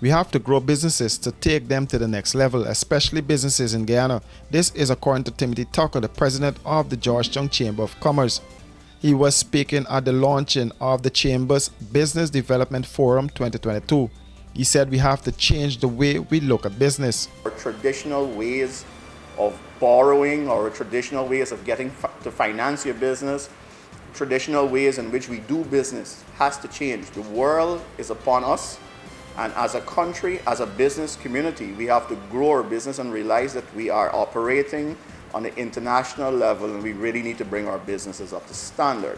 We have to grow businesses to take them to the next level, especially businesses in Guyana. This is according to Timothy Tucker, the president of the Georgetown Chamber of Commerce. He was speaking at the launching of the Chamber's Business Development Forum 2022. He said we have to change the way we look at business. Traditional ways of borrowing or traditional ways of getting to finance your business, traditional ways in which we do business has to change. The world is upon us. And as a country, as a business community, we have to grow our business and realize that we are operating on an international level and we really need to bring our businesses up to standard.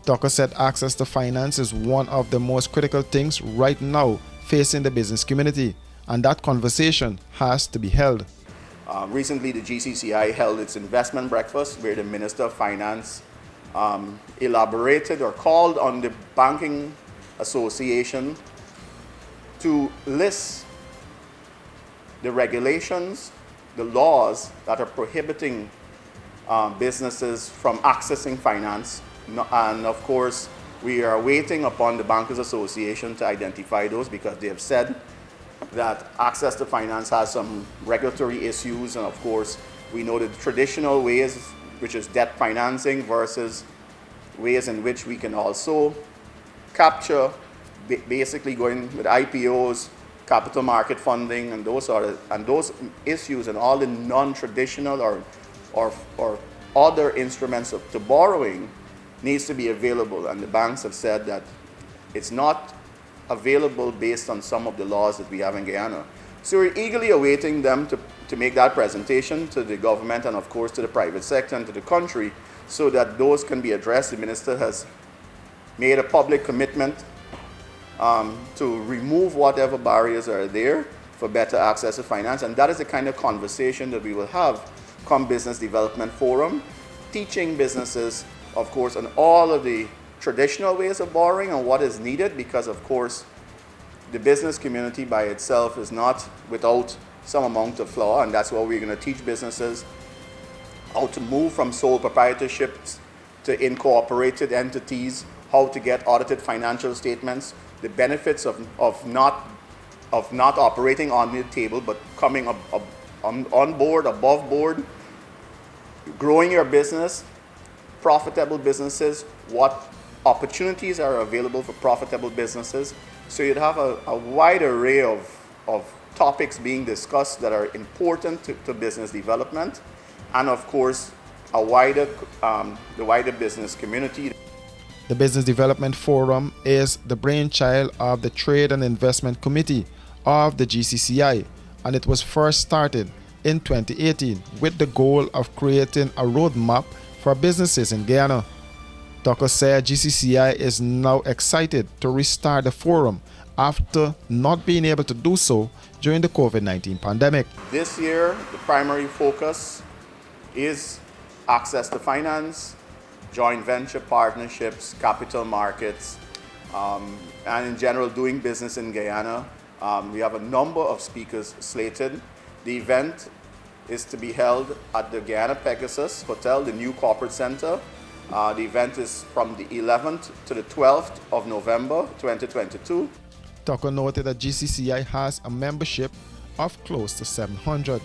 Tucker said access to finance is one of the most critical things right now facing the business community, and that conversation has to be held. Recently, the GCCI held its investment breakfast where the Minister of Finance elaborated or called on the Banking Association to list the regulations, the laws that are prohibiting businesses from accessing finance. And of course, we are waiting upon the Bankers Association to identify those because they have said that access to finance has some regulatory issues. And of course, we know the traditional ways, which is debt financing versus ways in which we can also capture, basically going with IPOs, capital market funding, and those issues, and all the non-traditional or other instruments to borrowing needs to be available. And the banks have said that it's not available based on some of the laws that we have in Guyana. So we're eagerly awaiting them to make that presentation to the government and of course to the private sector and to the country so that those can be addressed. The minister has made a public commitment to remove whatever barriers are there for better access to finance. And that is the kind of conversation that we will have come Business Development Forum, teaching businesses, of course, on all of the traditional ways of borrowing and what is needed, because of course the business community by itself is not without some amount of flaw, and that's why we're going to teach businesses how to move from sole proprietorships to incorporated entities, how to get audited financial statements, the benefits of not operating on the table but coming on board, above board, growing your business, profitable businesses, what opportunities are available for profitable businesses. So you'd have a wide array of topics being discussed that are important to business development, and of course the wider business community. The Business Development Forum is the brainchild of the Trade and Investment Committee of the GCCI, and it was first started in 2018 with the goal of creating a roadmap for businesses in Guyana. Tucker said GCCI is now excited to restart the forum after not being able to do so during the COVID-19 pandemic. This year, the primary focus is access to finance, joint venture partnerships, capital markets, and in general doing business in Guyana. We have a number of speakers slated. The event is to be held at the Guyana Pegasus Hotel, the new corporate center. The event is from the 11th to the 12th of November 2022. Tucker noted that GCCI has a membership of close to 700.